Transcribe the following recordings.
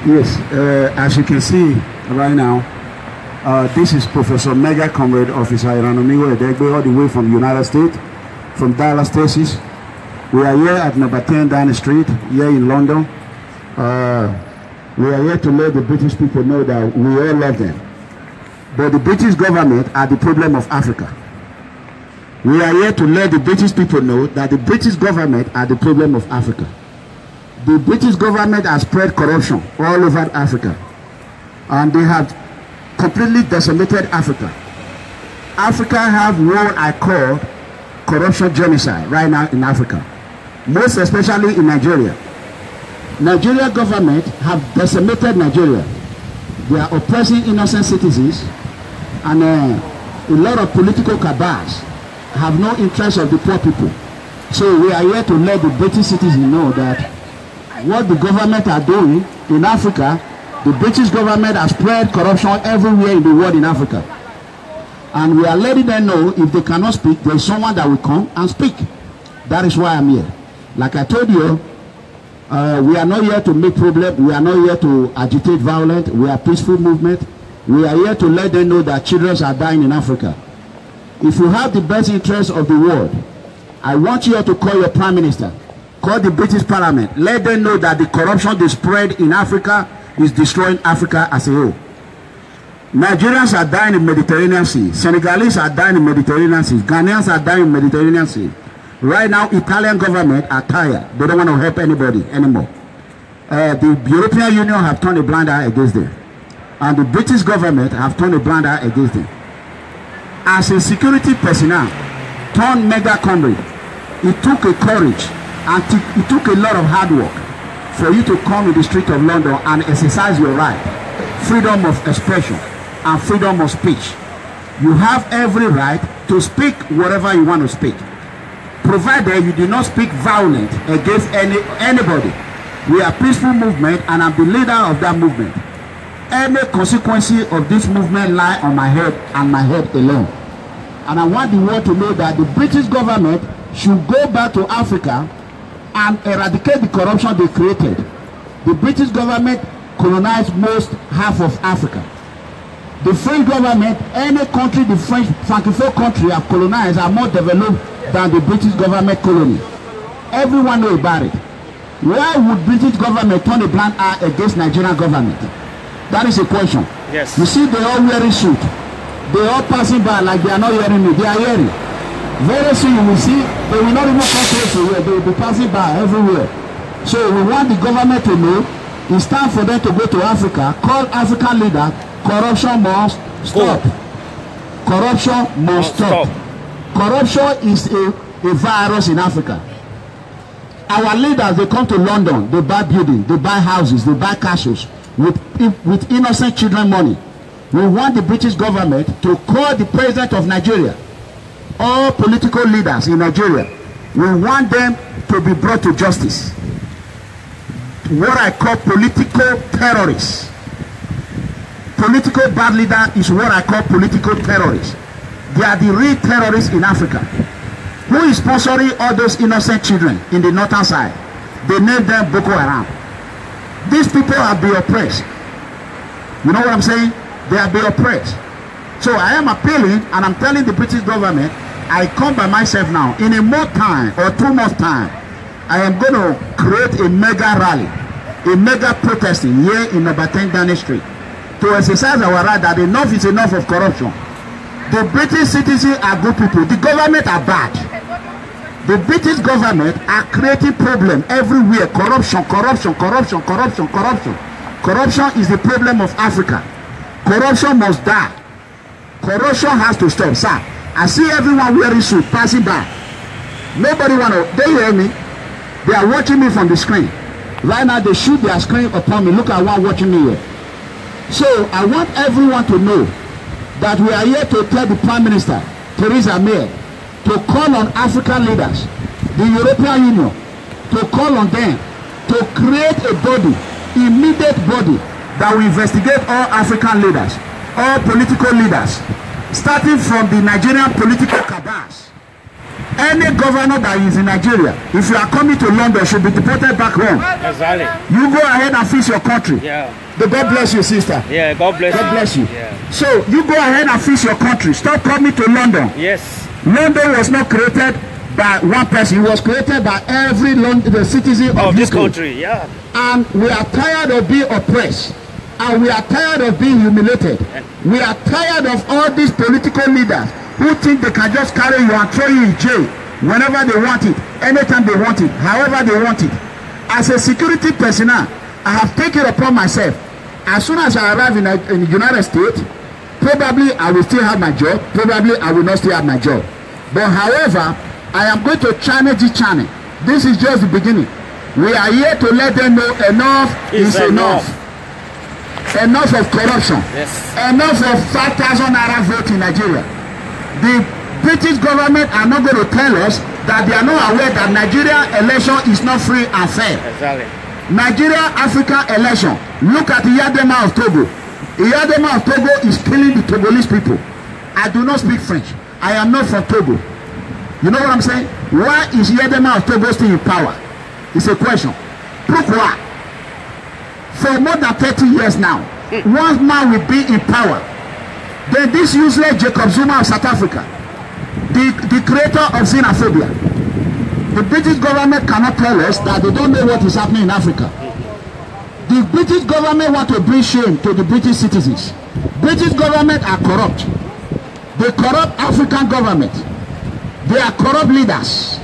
Yes, as you can see right now, this is Professor Mega Comrade Officer Iranomigo Edegbe, all the way from the United States, from Dallas, Texas. We are here at number 10 Downing Street, here in London. We are here to let the British people know that we all love them. But the British government are the problem of Africa. We are here to let the British people know that the British government are the problem of Africa. The British government has spread corruption all over Africa, and they have completely decimated Africa. Africa have what I call corruption genocide right now in Africa, most especially in Nigeria. Nigeria government have decimated Nigeria. They are oppressing innocent citizens, and a lot of political cabals have no interest of the poor people. So we are here to let the British citizens know that what the government are doing in Africa, the British government has spread corruption everywhere in the world in Africa. And we are letting them know if they cannot speak, there is someone that will come and speak. That is why I'm here. Like I told you, we are not here to make problems. We are not here to agitate violence. We are a peaceful movement. We are here to let them know that children are dying in Africa. If you have the best interest of the world, I want you to call your Prime Minister. Call the British Parliament. Let them know that the corruption they spread in Africa is destroying Africa as a whole. Nigerians are dying in the Mediterranean Sea. Senegalese are dying in the Mediterranean Sea. Ghanaians are dying in the Mediterranean Sea. Right now, Italian government are tired. They don't want to help anybody anymore. The European Union have turned a blind eye against them. And the British government have turned a blind eye against them. As a security personnel turned mega comrade, it took a courage and it took a lot of hard work for you to come in the street of London and exercise your right, freedom of expression and freedom of speech. You have every right to speak whatever you want to speak, provided you do not speak violent against anybody. We are a peaceful movement, and I'm the leader of that movement. Any consequence of this movement lie on my head and my head alone. And I want the world to know that the British government should go back to Africa and eradicate the corruption they created. The British government colonized most half of Africa. The French government, any country the French Francophone country have colonized are more developed than the British government colony. Everyone knows about it. Why would British government turn a blind eye against Nigerian government? That is a question. Yes. You see, they all wearing suit. They all passing by like they are not hearing me. They are hearing. Very soon you will see, they will not even come close to here. They will be passing by everywhere. So we want the government to know it's time for them to go to Africa, call African leaders, corruption must stop. Corruption must stop. Corruption is a virus in Africa. Our leaders, they come to London, they buy buildings, they buy houses, they buy castles with innocent children money. We want the British government to call the president of Nigeria, all political leaders in Nigeria. We want them to be brought to justice. What I call political terrorists. Political bad leader is what I call political terrorists. They are the real terrorists in Africa. Who is sponsoring all those innocent children in the northern side? They name them Boko Haram. These people have been oppressed. You know what I'm saying? They have been oppressed. So I am appealing, and I'm telling the British government, I come by myself now. In a month time or 2 months time, I am going to create a mega rally, a mega protesting here in number 10 Downing Street to exercise our right that enough is enough of corruption. The British citizens are good people. The government are bad. The British government are creating problems everywhere. Corruption, corruption, corruption, corruption, corruption. Corruption is the problem of Africa. Corruption must die. Corruption has to stop, sir. I see everyone wearing suit passing by. Nobody want to. They hear me. They are watching me from the screen. Right now they shoot their screen upon me. Look at one watching me here. So I want everyone to know that we are here to tell the Prime Minister, Theresa May, to call on African leaders, the European Union, to call on them to create a body, immediate body, that will investigate all African leaders, all political leaders, starting from the Nigerian political cabals. Any governor that is in Nigeria, if you are coming to London, should be deported back home. Exactly. You go ahead and fix your country. Yeah. God bless you, sister. Yeah, God bless you. God bless you. Yeah. So you go ahead and fix your country. Stop coming to London. Yes. London was not created by one person. It was created by every the citizen of this country. Yeah. And we are tired of being oppressed. And we are tired of being humiliated. We are tired of all these political leaders who think they can just carry you and throw you in jail whenever they want it, anytime they want it, however they want it. As a security personnel, I have taken it upon myself. As soon as I arrive in the United States, probably I will still have my job, probably I will not still have my job. But however, I am going to channel this channel. This is just the beginning. We are here to let them know enough is enough. Enough of corruption. Yes. Enough of 5,000 naira vote in Nigeria. The British government are not going to tell us that they are not aware that Nigeria election is not free and fair. Exactly. Nigeria Africa election. Look at Iyadema of Togo. Iyadema of Togo is killing the Togolese people. I do not speak French. I am not from Togo. You know what I'm saying? Why is Iyadema of Togo still in power? It's a question. Pourquoi? For more than 30 years now, one man will be in power. Then this useless Jacob Zuma of South Africa, the creator of xenophobia. The British government cannot tell us that they don't know what is happening in Africa. The British government want to bring shame to the British citizens. British government are corrupt. They corrupt African government. They are corrupt leaders.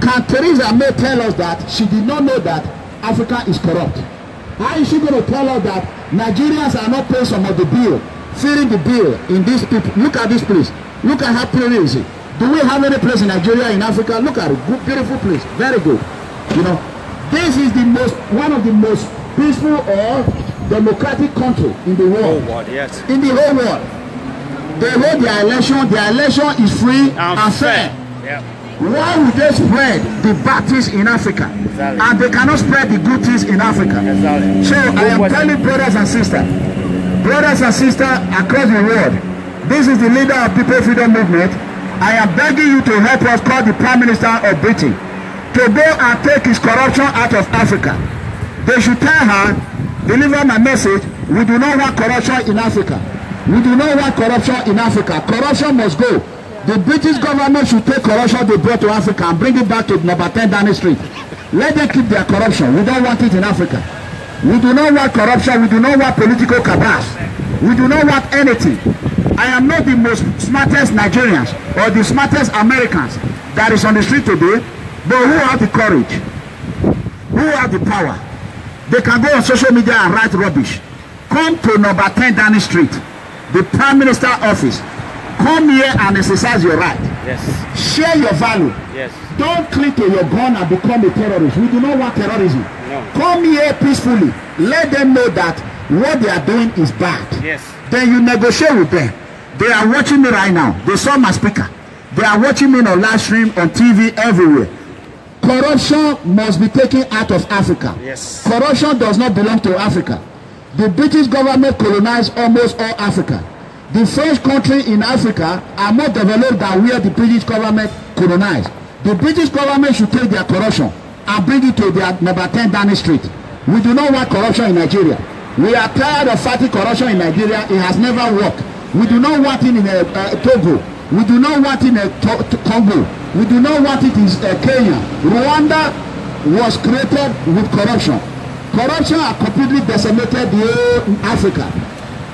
Can Theresa May tell us that she did not know that Africa is corrupt? How is she going to tell us that Nigerians are not paying some of the bill, feeding the bill in these people? Look at this place. Look at how pretty it is. Do we have any place in Nigeria, in Africa? Look at it. Good, beautiful place. Very good. You know, this is one of the most peaceful or democratic country in the world. Yes. In the whole world. They hold their election. Their election is free and fair. Yeah. Why would they spread the bad things in Africa? Exactly. And they cannot spread the good things in Africa. Exactly. So I am telling brothers and sisters across the world, this is the leader of People Freedom Movement. I am begging you to help us call the Prime Minister of Britain to go and take his corruption out of Africa. They should tell her, deliver my message, we do not want corruption in Africa. We do not want corruption in Africa. Corruption must go. The British government should take corruption they brought to Africa and bring it back to number 10 Downing Street. Let them keep their corruption. We don't want it in Africa. We do not want corruption. We do not want political cabals. We do not want anything. I am not the most smartest Nigerians or the smartest Americans that is on the street today, but who have the courage? Who have the power? They can go on social media and write rubbish. Come to number 10 Downing Street, the Prime Minister office. Come here and exercise your right. Yes. Share your value. Yes. Don't cling to your gun and become a terrorist. We do not want terrorism. No. Come here peacefully. Let them know that what they are doing is bad. Yes. Then you negotiate with them. They are watching me right now. They saw my speaker. They are watching me on live stream, on TV, everywhere. Corruption must be taken out of Africa. Yes. Corruption does not belong to Africa. The British government colonized almost all Africa. The French country in Africa are more developed than where the British government colonized. The British government should take their corruption and bring it to their number 10 Downing Street. We do not want corruption in Nigeria. We are tired of fighting corruption in Nigeria. It has never worked. We do not want it in Togo. We do not want it in Congo. We do not want it in Kenya. Rwanda was created with corruption. Corruption has completely decimated the whole Africa.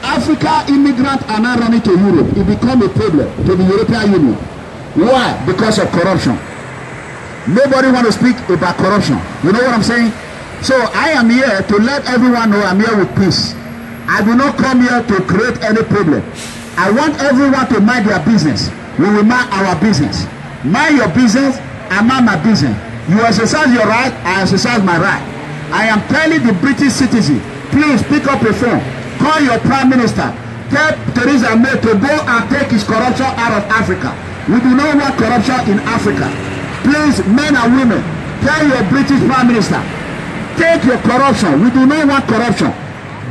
Africa immigrants are now running to Europe. It become a problem to the European Union. Why? Because of corruption. Nobody want to speak about corruption. You know what I'm saying? So I am here to let everyone know I'm here with peace. I do not come here to create any problem. I want everyone to mind their business. We will mind our business. Mind your business, I mind my business. You exercise your right, I exercise my right. I am telling the British citizen, please pick up a phone. Call your Prime Minister. Tell Theresa May to go and take his corruption out of Africa. We do not want corruption in Africa. Please, men and women, tell your British Prime Minister, take your corruption. We do not want corruption.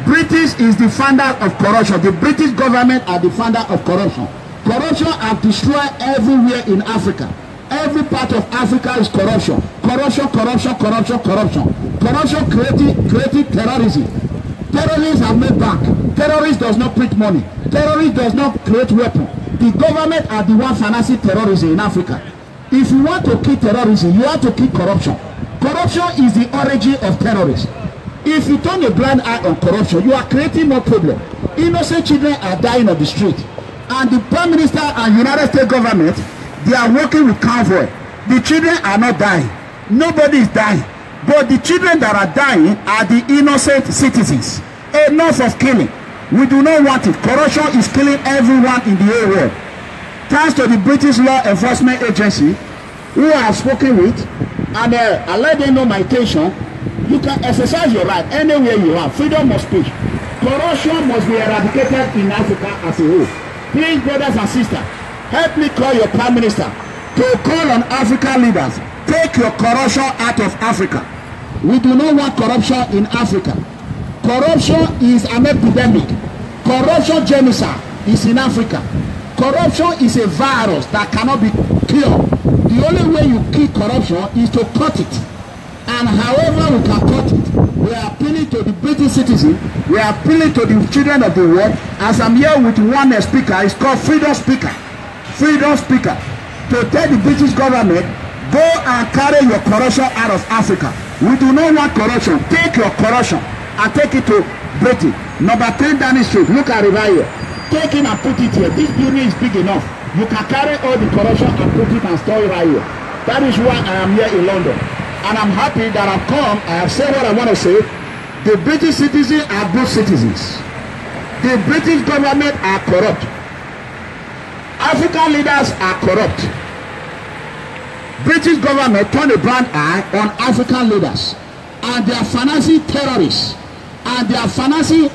British is the founder of corruption. The British government are the founder of corruption. Corruption has destroyed everywhere in Africa. every part of Africa is corruption. Corruption, corruption, corruption, corruption. Corruption creating terrorism. Terrorists have no bank. Terrorists does not print money. Terrorists does not create weapons. The government are the one financing terrorism in Africa. If you want to kill terrorism, you have to kill corruption. Corruption is the origin of terrorism. If you turn a blind eye on corruption, you are creating more problem. Innocent children are dying on the street. And the Prime Minister and United States government, they are working with convoy. The children are not dying. Nobody is dying. But the children that are dying are the innocent citizens. Enough of killing. We do not want it. Corruption is killing everyone in the whole world. Thanks to the British Law Enforcement Agency, who I have spoken with, and I let them know my intention. You can exercise your right anywhere you are. Freedom of speech. Corruption must be eradicated in Africa as a whole. Please, brothers and sisters, help me call your Prime Minister to call on African leaders. Take your corruption out of Africa. We do not want corruption in Africa. Corruption is an epidemic. Corruption genocide is in Africa. Corruption is a virus that cannot be cured. The only way you kill corruption is to cut it. And however we can cut it, we are appealing to the British citizens, we are appealing to the children of the world. As I'm here with one speaker, it's called Freedom Speaker. Freedom Speaker. To tell the British government, go and carry your corruption out of Africa. We do not want corruption. Take your corruption and take it to Britain. Number 10 Downing Street. Look at it right here. Take it and put it here. This building is big enough. You can carry all the corruption and put it and store it right here. That is why I am here in London. And I'm happy that I've come. I have said what I want to say. The British citizens are good citizens. The British government are corrupt. African leaders are corrupt. British government turn a blind eye on African leaders. And they are financing terrorists. And they are financing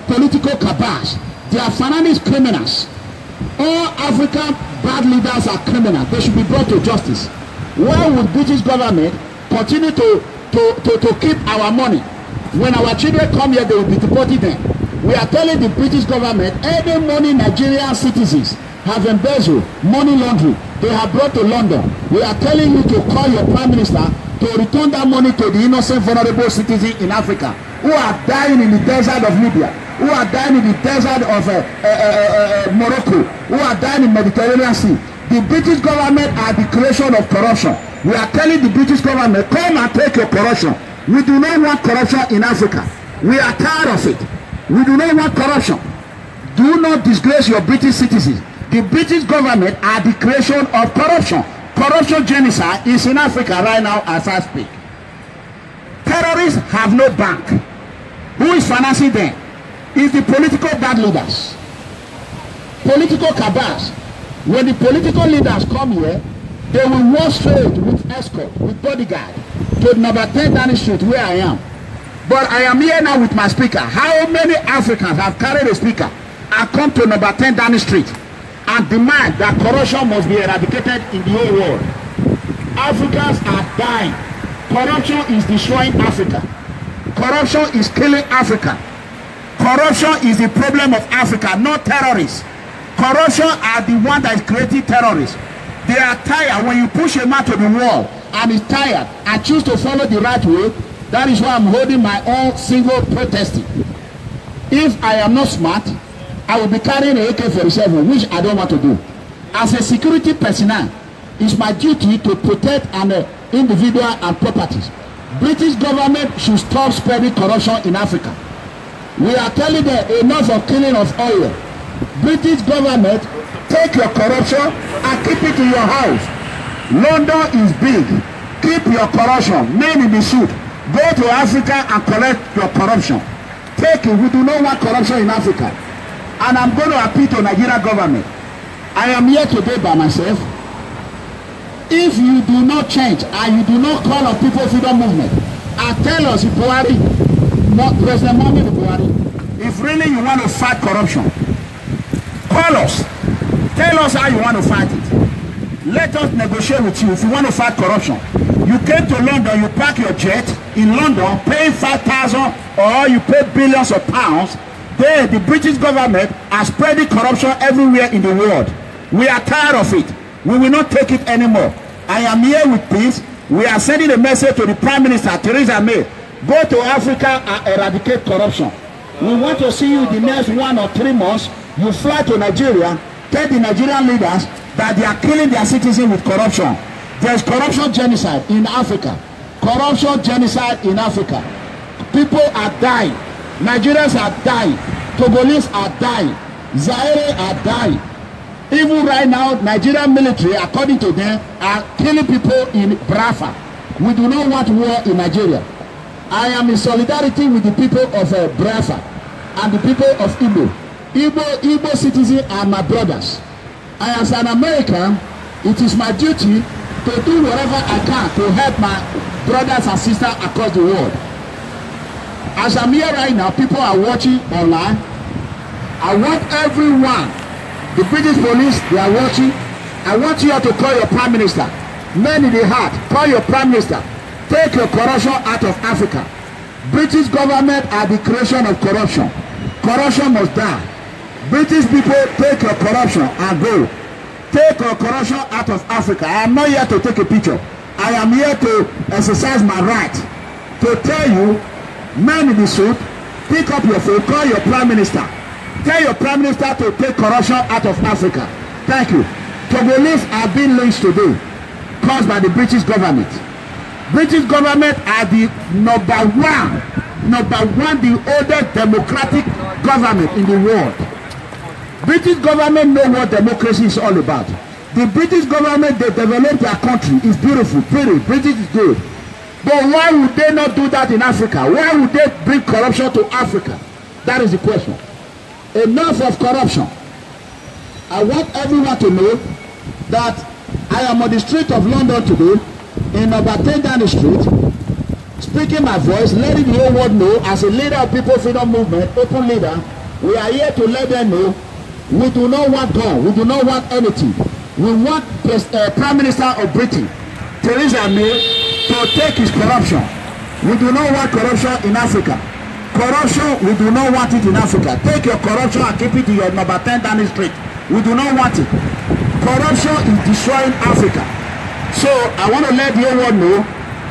political cabals. They are financing criminals. All African bad leaders are criminals. They should be brought to justice. Why would British government continue to keep our money? When our children come here, they will be deported them. We are telling the British government, any money Nigerian citizens have embezzled, money laundering, they have brought to London. We are telling you to call your Prime Minister to return that money to the innocent, vulnerable citizens in Africa who are dying in the desert of Libya, who are dying in the desert of Morocco, who are dying in the Mediterranean Sea. The British government are the creation of corruption. We are telling the British government, come and take your corruption. We do not want corruption in Africa. We are tired of it. We do not want corruption. Do not disgrace your British citizens. The British government are the creation of corruption. Corruption genocide is in Africa right now as I speak. Terrorists have no bank. Who is financing them? It's the political bad leaders. Political cabals. When the political leaders come here, they will walk straight with escort, with bodyguard, to number 10 Downing Street where I am. But I am here now with my speaker. How many Africans have carried a speaker and come to number 10 Downing Street and demand that corruption must be eradicated in the whole world? Africans are dying. Corruption is destroying Africa. Corruption is killing Africa. Corruption is the problem of Africa, not terrorists. Corruption are the one that is creating terrorists. They are tired. When you push a man to the wall and he's tired and choose to follow the right way, that is why I'm holding my own single protesting. If I am not smart, I will be carrying an AK-47, which I don't want to do. As a security personnel, it's my duty to protect an individual and properties. British government should stop spreading corruption in Africa. We are telling them enough of killing of oil. British government, take your corruption and keep it in your house. London is big. Keep your corruption. Men in the suit. Go to Africa and collect your corruption. Take it. We do not want corruption in Africa. And I'm going to appeal to Nigeria government. I am here today by myself. If you do not change and you do not call on People Freedom Movement and tell us, Buhari, President Muhammadu Buhari, if really you want to fight corruption, call us. Tell us how you want to fight it. Let us negotiate with you if you want to fight corruption. You came to London, you park your jet in London, paying 5,000 or you pay billions of pounds. There, the British government are spreading corruption everywhere in the world. We are tired of it. We will not take it anymore. I am here with peace. We are sending a message to the Prime Minister, Theresa May. Go to Africa and eradicate corruption. We want to see you the next 1 or 3 months. You fly to Nigeria, tell the Nigerian leaders that they are killing their citizens with corruption. There's corruption genocide in Africa. Corruption genocide in Africa. People are dying. Nigerians are dying. Togolese are dying. Zaire are dying. Even right now, Nigerian military, according to them, are killing people in Biafra. We do not want war in Nigeria. I am in solidarity with the people of Biafra and the people of Igbo. Igbo citizens are my brothers. As an American, it is my duty to do whatever I can to help my brothers and sisters across the world. As I'm here right now, people are watching online. I want everyone, the British police, they are watching. I want you all to call your Prime Minister. Men in the heart, call your Prime Minister. Take your corruption out of Africa. British government are the creation of corruption. Corruption must die. British people, take your corruption and go. Take your corruption out of Africa. I am not here to take a picture. I am here to exercise my right to tell you, men in the suit, pick up your phone, call your Prime Minister. Tell your Prime Minister to take corruption out of Africa. Thank you. Togolese are being lynched today, caused by the British government. British government are the number one, the oldest democratic government in the world. British government know what democracy is all about. The British government, they developed their country. It's beautiful, pretty. British is good. But why would they not do that in Africa? Why would they bring corruption to Africa? That is the question. Enough of corruption. I want everyone to know that I am on the street of London today, in number 10 Downing Street, speaking my voice, letting the whole world know, as a leader of People Freedom Movement, open leader, we are here to let them know we do not want gun, we do not want anything. We want Prime Minister of Britain, Theresa May, to take his corruption. We do not want corruption in Africa. Corruption, we do not want it in Africa. Take your corruption and keep it in your number 10 Downing Street. We do not want it. Corruption is destroying Africa. So I want to let the whole world know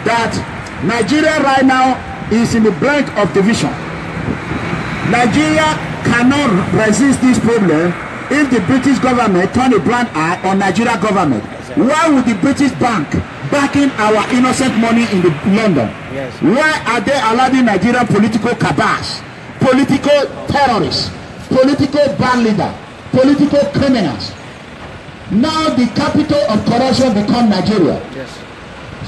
that Nigeria right now is in the brink of division. Nigeria cannot resist this problem if the British government turn a blind eye on Nigeria government. Why would the British bank backing our innocent money in London? Yes. Why are they allowing Nigerian political cabals, political terrorists, political bad leaders, political criminals? Now the capital of corruption become Nigeria. Yes.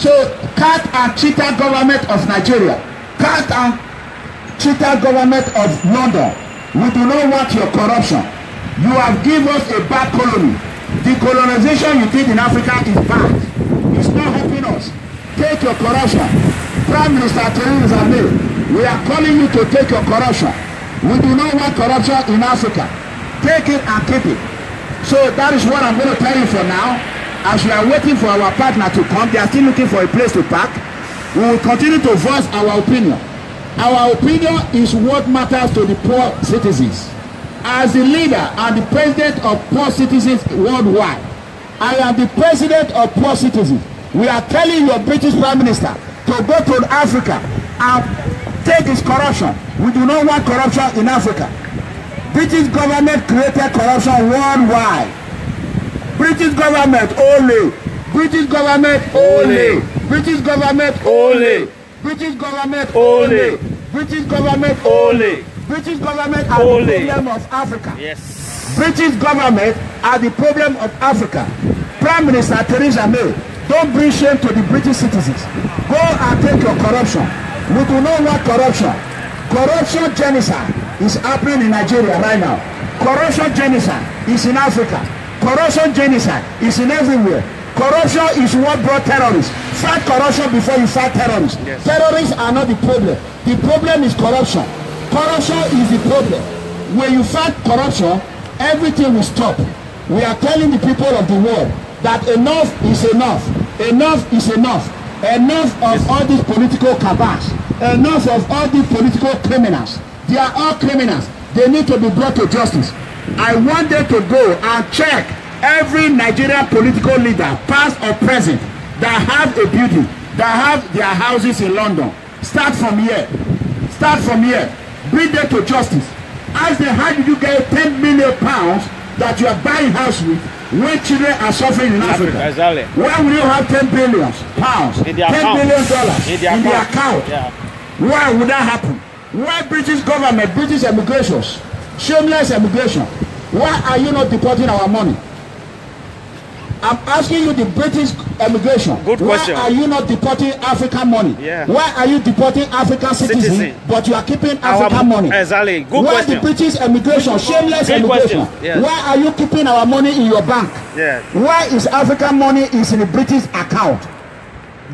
So cat and cheater government of Nigeria, cat and cheater government of London, we do not want your corruption. You have given us a bad colony. The colonization you did in Africa is bad. It's not helping us. Take your corruption. Prime Minister Theresa May, we are calling you to take your corruption. We do not want corruption in Africa. Take it and keep it. So that is what I'm going to tell you for now. As we are waiting for our partner to come, they are still looking for a place to park. We will continue to voice our opinion. Our opinion is what matters to the poor citizens. As the leader and the president of poor citizens worldwide, I am the president of poor citizens. We are telling your British Prime Minister to go to Africa and take his corruption. We do not want corruption in Africa. British government created corruption worldwide. British government only. British government only. British government only. British government only. British government only. British government are the problem of Africa. Yes. British government are the problem of Africa. Prime Minister Theresa May, don't bring shame to the British citizens. Go and take your corruption. We do not want corruption. Corruption genocide is happening in Nigeria right now. Corruption genocide is in Africa. Corruption genocide is in everywhere. Corruption is what brought terrorists. Fight corruption before you fight terrorists. Yes. Terrorists are not the problem. The problem is corruption. Corruption is the problem. When you fight corruption, everything will stop. We are telling the people of the world that enough is enough. Enough is enough. Enough of all these political cabals. Enough of all these political criminals. They are all criminals. They need to be brought to justice. I want them to go and check every Nigerian political leader, past or present, that have a building, that have their houses in London, start from here. Start from here. Bring them to justice. Ask them, how did you get 10 million pounds that you are buying house with when children are suffering in Africa? Exactly. Why would you have 10 billion pounds, $10 billion in their account? Yeah. Why would that happen? Why British government, British immigration, shameless immigration, why are you not deporting our money? I'm asking you, the British immigration. Good question. Why are you not deporting African money? Yeah. Why are you deporting African citizens, but you are keeping African money? Exactly. Good why question. The British immigration, shameless immigration? Yes. Why are you keeping our money in your bank? Yeah. Why is African money is in the British account?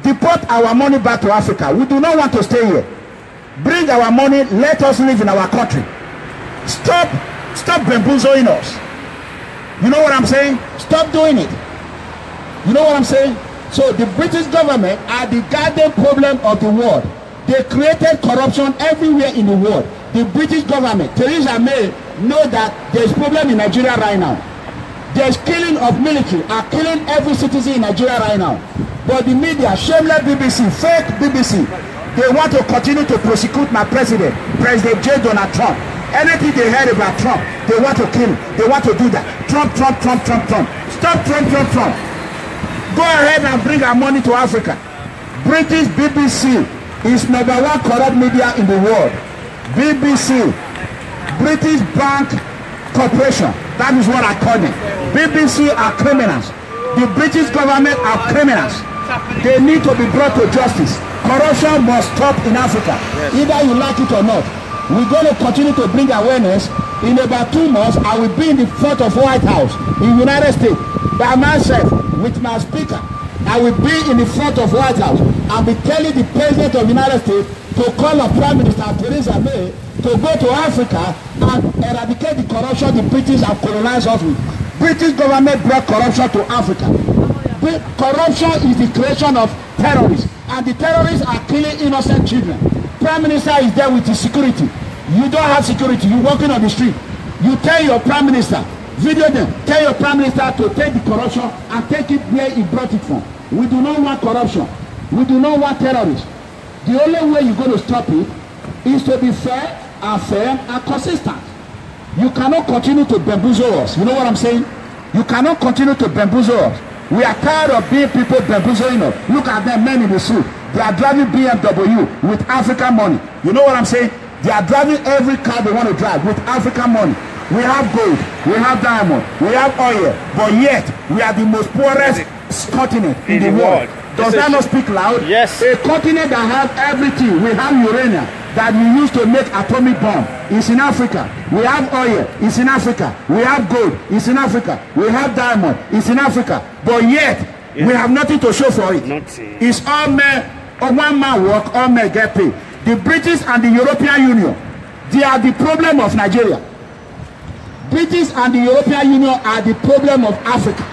Deport our money back to Africa. We do not want to stay here. Bring our money. Let us live in our country. Stop bamboozling us. You know what I'm saying? Stop doing it. You know what I'm saying? So the British government are the goddamn problem of the world. They created corruption everywhere in the world. The British government, Theresa May, know that there's problem in Nigeria right now. There's killing of military, are killing every citizen in Nigeria right now. But the media, shameless BBC, fake BBC, they want to continue to prosecute my president, President J. Donald Trump. Anything they heard about Trump, they want to kill him. They want to do that. Trump. Stop Trump. Go ahead and bring our money to Africa. British BBC is #1 corrupt media in the world. BBC, British Bank Corporation, that is what I call them. BBC are criminals. The British government are criminals. They need to be brought to justice. Corruption must stop in Africa. Yes. Either you like it or not. We're going to continue to bring awareness. In about 2 months, I will be in the front of White House in the United States by myself with my speaker. I will be in the front of White House. I'll be telling the President of the United States to call on Prime Minister Theresa May to go to Africa and eradicate the corruption the British have colonized us with. British government brought corruption to Africa. Corruption is the creation of terrorists, and the terrorists are killing innocent children. Prime Minister is there with his security. You don't have security. You're walking on the street. You tell your Prime Minister, video them, tell your Prime Minister to take the corruption and take it where he brought it from. We do not want corruption. We do not want terrorists. The only way you're going to stop it is to be fair and consistent. You cannot continue to bamboozle us. You know what I'm saying? You cannot continue to bamboozle us. We are tired of being people bamboozling us. Look at them, men in the suit. They are driving BMW with African money. You know what I'm saying? They are driving every car they want to drive with African money. We have gold, we have diamond, we have oil, but yet we are the most poorest continent in the world. Does that not speak loud? Yes. A continent that has everything. We have uranium that we use to make atomic bomb. It's in Africa. We have oil. It's in Africa. We have gold. It's in Africa. We have diamond. It's in Africa. But yet, we have nothing to show for it. Nothing. It's all men, one man work, all men get paid. The British and the European Union, they are the problem of Nigeria. British and the European Union are the problem of Africa.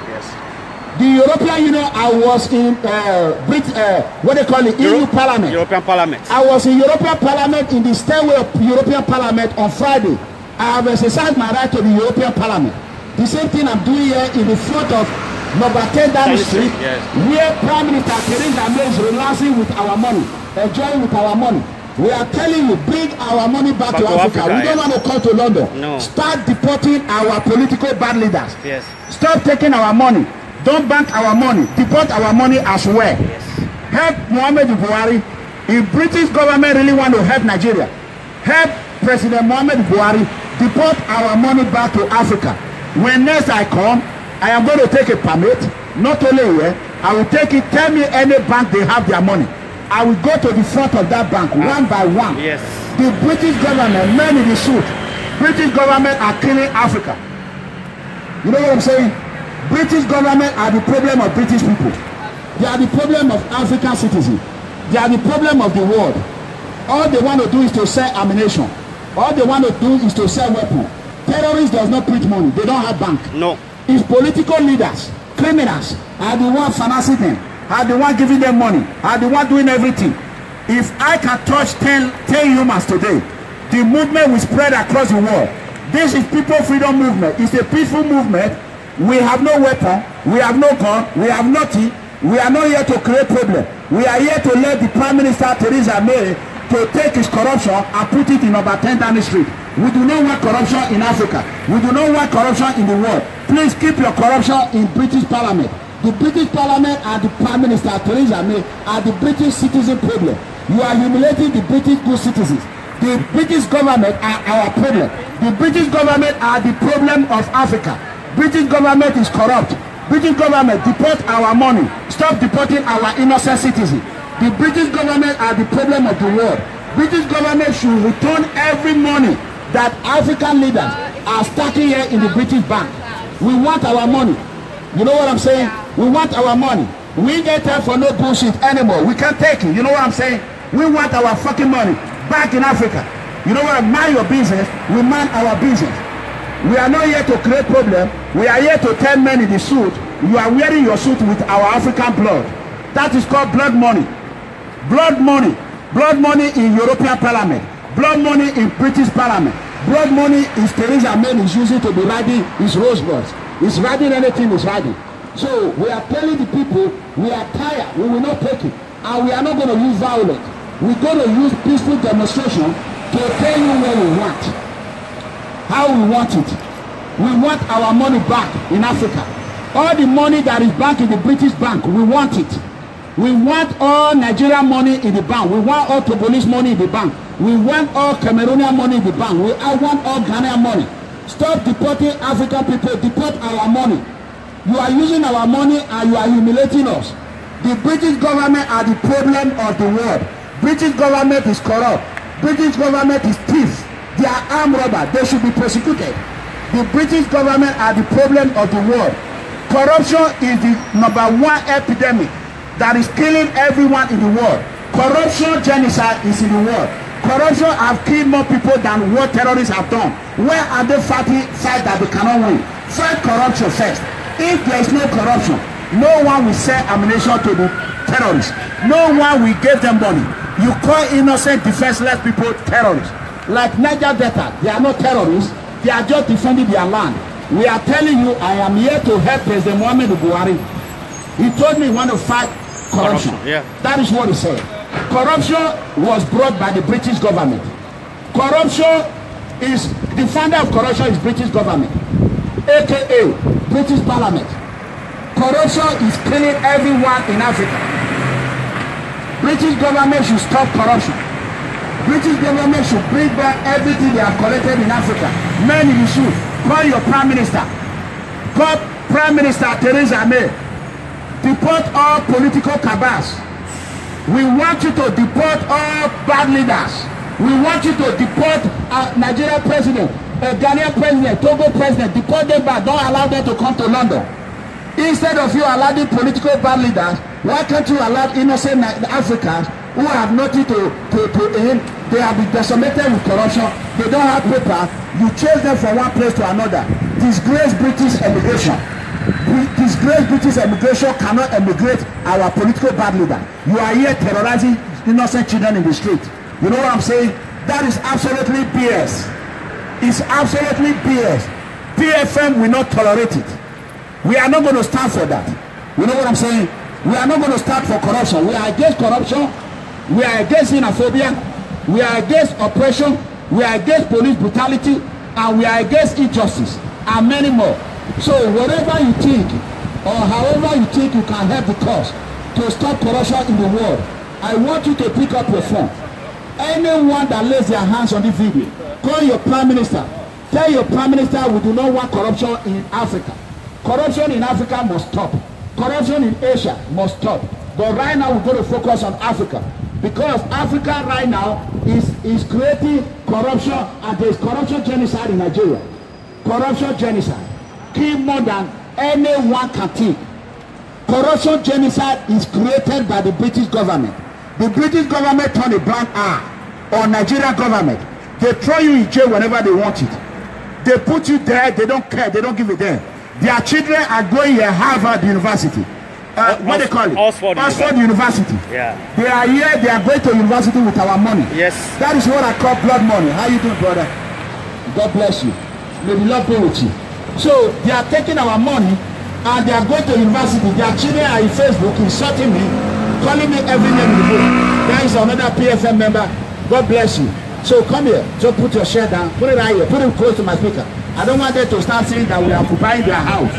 The European Union, I was in what they call it, EU Parliament. European Parliament. I was in European Parliament in the stairway of European Parliament on Friday. I have exercised my right to the European Parliament. The same thing I'm doing here in the front of number 10 down the street, yes, where Prime Minister Theresa May is relaxing with our money, enjoying with our money. We are telling you, bring our money back to Africa. We don't want to come to London. No. Start deporting our political bad leaders. Yes. Stop taking our money. Don't bank our money. Deport our money as well. Yes. Help Muhammadu Buhari. If British government really want to help Nigeria, help President Muhammadu Buhari deport our money back to Africa. When next I come, I am going to take a permit. Not only here, I will take it. Tell me any bank they have their money. I will go to the front of that bank one by one. Yes. The British government, men in the suit, British government are killing Africa. You know what I'm saying? British government are the problem of British people. They are the problem of African citizens. They are the problem of the world. All they want to do is to sell ammunition. All they want to do is to sell weapons. Terrorists does not print money. They don't have bank. No. It's political leaders, criminals, are the ones financing them, are the ones giving them money, are the ones doing everything. If I can touch 10 humans today, the movement will spread across the world. This is People Freedom Movement. It's a peaceful movement. We have no weapon, we have no gun, we have nothing. We are not here to create problem. We are here to let the Prime Minister Theresa May to take his corruption and put it in number 10 Downing Street. We do not want corruption in Africa. We do not want corruption in the world. Please keep your corruption in British Parliament. The British Parliament and the Prime Minister Theresa May are the British citizen problem. You are humiliating the British good citizens. The British government are our problem. The British government are the problem of Africa. British government is corrupt. British government deport our money. Stop deporting our innocent citizens. The British government are the problem of the world. British government should return every money that African leaders are stacking here in the British bank. We want our money. You know what I'm saying? We want our money. We get time for no bullshit anymore. We can't take it. You know what I'm saying? We want our fucking money back in Africa. You know what? Mind your business. We mind our business. We are not here to create problem. We are here to tell men in the suit. You are wearing your suit with our African blood. That is called blood money. Blood money. Blood money in European Parliament. Blood money in British Parliament. Blood money is Theresa May is using to be riding his Rolls Royce. He's riding anything he's riding. So we are telling the people we are tired. We will not take it. And we are not going to use violence. We're going to use peaceful demonstration to tell you what we want. How we want it. We want our money back in Africa. All the money that is back in the British bank, we want it. We want all Nigerian money in the bank. We want all Togolese money in the bank. We want all Cameroonian money in the bank. I want all Ghanaian money. Stop deporting African people. Deport our money. You are using our money and you are humiliating us. The British government are the problem of the world. British government is corrupt. British government is thieves. They are armed robbers. They should be prosecuted. The British government are the problem of the world. Corruption is the #1 epidemic that is killing everyone in the world. Corruption genocide is in the world. Corruption have killed more people than what terrorists have done. Where are they fighting fight that they cannot win? Fight corruption first. If there is no corruption, no one will sell ammunition to the terrorists. No one will give them money. You call innocent defenseless people terrorists. Like Niger Delta, they are not terrorists. They are just defending their land. We are telling you, I am here to help President Muhammadu Buhari. He told me he want to fight corruption. Yeah. That is what he said. Corruption was brought by the British government. Corruption is, the founder of corruption is British government, aka British Parliament. Corruption is killing everyone in Africa. British government should stop corruption. British government should bring back everything they have collected in Africa. Men in the shoe. Call your Prime Minister. Call Prime Minister Theresa May. Deport all political cabals. We want you to deport all bad leaders. We want you to deport Nigeria president, Ghanaian president, Togo president. Deport them back. Don't allow them to come to London. Instead of you allowing political bad leaders, why can't you allow innocent Africans who have nothing to aim? They have been decimated with corruption. They don't have paper. You chase them from one place to another. Disgrace British immigration. Disgrace British immigration cannot emigrate our political bad leader. You are here terrorizing innocent children in the street. You know what I'm saying? That is absolutely BS. It's absolutely BS. P.F.M will not tolerate it. We are not going to stand for that. You know what I'm saying? We are not going to stand for corruption. We are against corruption. We are against xenophobia. We are against oppression. We are against police brutality. And we are against injustice. And many more. So whatever you think, or however you think you can help the cause to stop corruption in the world, I want you to pick up your phone. Anyone that lays their hands on this video, call your Prime Minister. Tell your Prime Minister we do not want corruption in Africa. Corruption in Africa must stop. Corruption in Asia must stop. But right now we're going to focus on Africa. Because Africa right now is creating corruption, and there is corruption genocide in Nigeria. Corruption genocide. Kill more than anyone can think. Corruption genocide is created by the British government. The British government turn a blind eye on Nigerian government. They throw you in jail whenever they want it. They put you there, they don't care, they don't give a damn. Their children are going here, Harvard University. What they call it? Oxford University. Yeah. They are here, they are going to university with our money. Yes. That is what I call blood money. How you doing, brother? God bless you. May the Lord be with you. So they are taking our money and they are going to university. Their children are in Facebook insulting me, calling me every name in the book. There is another P.F.M member. God bless you. So come here. Just put your shirt down. Put it right here. Put it close to my speaker. I don't want them to start saying that we are occupying their house.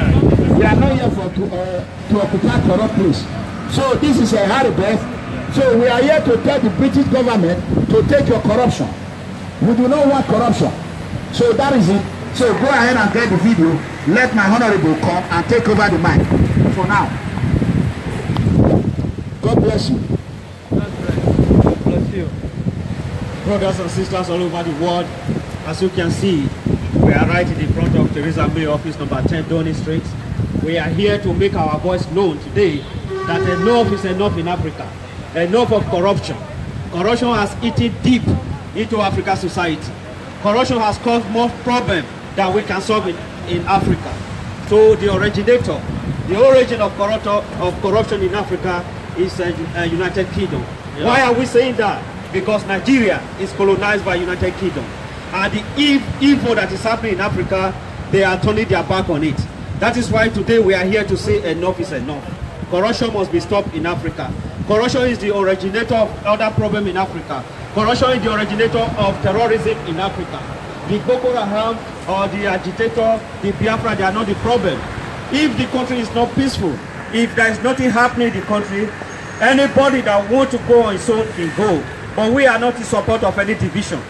We are not here to occupy corrupt place. So this is a hard birth. So we are here to tell the British government to take your corruption. We do not want corruption. So that is it. So go ahead and get the video. Let my honorable come and take over the mic for now. God bless you. God bless you. Brothers and sisters all over the world, as you can see, we are right in front of Theresa May office number 10 Downing Street. We are here to make our voice known today that enough is enough in Africa. Enough of corruption. Corruption has eaten deep into African society. Corruption has caused more problems than we can solve in Africa. So the originator, the origin of corruption in Africa is United Kingdom. Yeah. Why are we saying that? Because Nigeria is colonized by United Kingdom. And the evil that is happening in Africa, they are turning their back on it. That is why today we are here to say enough is enough. Corruption must be stopped in Africa. Corruption is the originator of other problems in Africa. Corruption is the originator of terrorism in Africa. The Boko Haram or the agitator, the P.F.M, they are not the problem. If the country is not peaceful, if there is nothing happening in the country, anybody that wants to go on his own can go. But we are not in support of any division.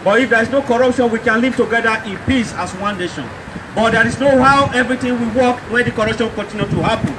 But if there is no corruption, we can live together in peace as one nation. But there is no how everything will work when the corruption continues to happen.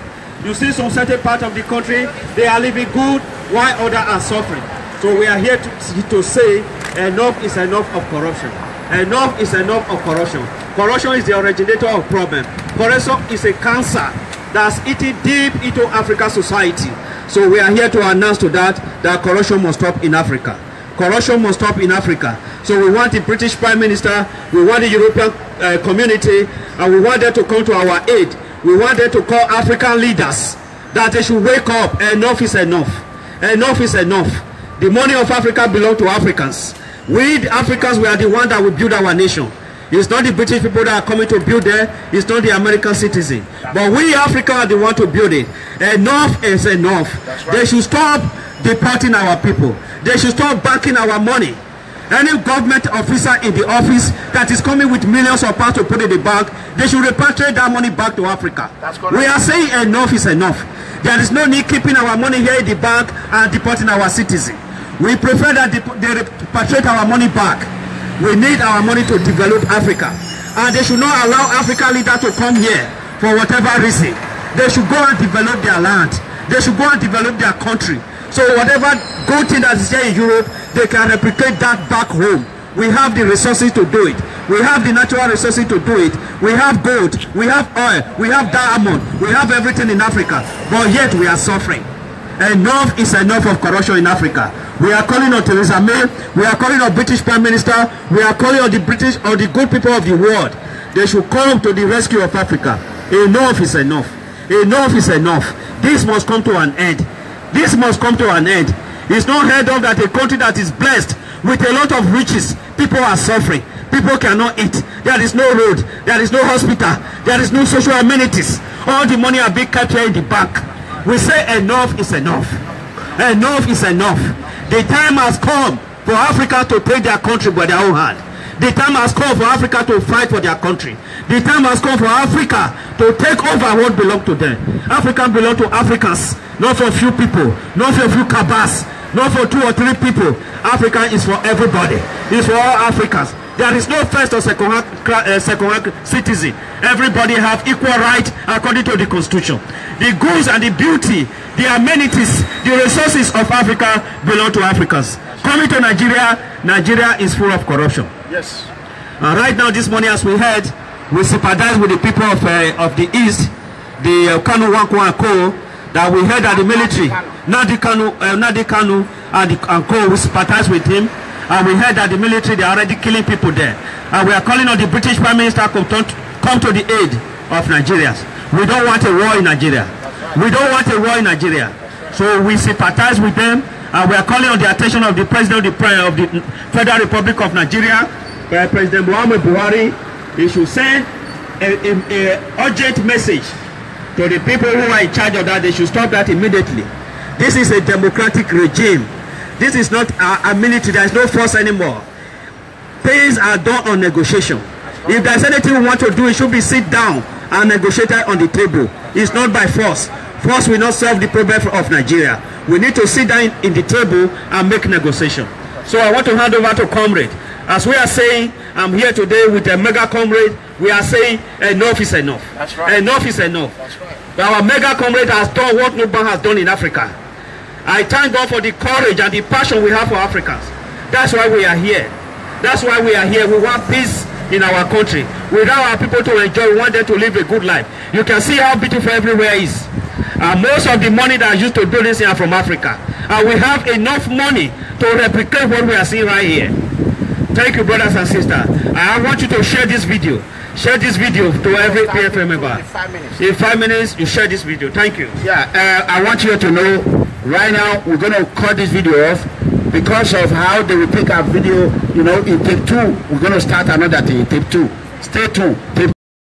You see some certain part of the country, they are living good while others are suffering. So we are here to say enough is enough of corruption. Enough is enough of corruption. Corruption is the originator of problem. Corruption is a cancer that's eating deep into African society. So we are here to announce to that corruption must stop in Africa. Corruption must stop in Africa. So we want the British Prime Minister, we want the European community, and we want them to come to our aid. We want them to call African leaders that they should wake up. Enough is enough. Enough is enough. The money of Africa belongs to Africans. We, the Africans, we are the ones that will build our nation. It's not the British people that are coming to build there. It's not the American citizen. But we Africans are the ones to build it. Enough is enough. Right. They should stop deporting our people. They should stop backing our money. Any government officer in the office that is coming with millions of pounds to put in the bank, they should repatriate that money back to Africa. We are saying enough is enough. There is no need keeping our money here in the bank and deporting our citizens. We prefer that they repatriate our money back. We need our money to develop Africa. And they should not allow African leaders to come here for whatever reason. They should go and develop their land. They should go and develop their country. So whatever good thing that is here in Europe, they can replicate that back home. We have the resources to do it. We have the natural resources to do it. We have gold, we have oil, we have diamond, we have everything in Africa. But yet we are suffering. Enough is enough of corruption in Africa. We are calling on Theresa May. We are calling on British Prime Minister. We are calling on the British or the good people of the world. They should come to the rescue of Africa. Enough is enough. Enough is enough. This must come to an end. This must come to an end. It's not heard of that a country that is blessed with a lot of riches, people are suffering. People cannot eat. There is no road. There is no hospital. There is no social amenities. All the money are being kept here in the bank. We say enough is enough. Enough is enough. The time has come for Africa to take their country by their own hand. The time has come for Africa to fight for their country. The time has come for Africa to take over what belongs to them. Africa belongs to Africans, not for a few people, not for a few cabals, not for 2 or 3 people. Africa is for everybody. It's for all Africans. There is no first or second citizen. Everybody have equal right according to the Constitution. The goods and the beauty, the amenities, the resources of Africa belong to Africans. Coming to Nigeria, Nigeria is full of corruption. Yes. Right now, this morning, as we heard, we sympathize with the people of the East, the Kanu Wanko and Co. That we heard that the military, Nadi Kanu and Co. We sympathize with him. And we heard that the military, they are already killing people there. And we are calling on the British Prime Minister to come to the aid of Nigerians. We don't want a war in Nigeria. We don't want a war in Nigeria. So we sympathize with them. And we are calling on the attention of the President of the Federal Republic of Nigeria, President Muhammad Buhari. He should send an urgent message to the people who are in charge of that, they should stop that immediately. This is a democratic regime. This is not a military. There is no force anymore. Things are done on negotiation. If there's anything we want to do, it should be sit down and negotiate on the table. It's not by force. Force will not solve the problem of Nigeria. We need to sit down in the table and make negotiation. So I want to hand over to Comrade. As we are saying, I'm here today with a mega comrade. We are saying enough is enough. That's right. Enough is enough. That's right. Our mega comrade has done what no one has done in Africa. I thank God for the courage and the passion we have for Africans. That's why we are here. That's why we are here. We want peace in our country. We want our people to enjoy. We want them to live a good life. You can see how beautiful everywhere is. Most of the money that is used to do this are from Africa. And we have enough money to replicate what we are seeing right here. Thank you, brothers and sisters. I want you to share this video. Share this video to every P.F.M member. In 5 minutes. In 5 minutes, you share this video. Thank you. Yeah, I want you to know, right now, we're going to cut this video off because of how they will pick our video, in take 2. We're going to start another thing, take 2. Stay tuned.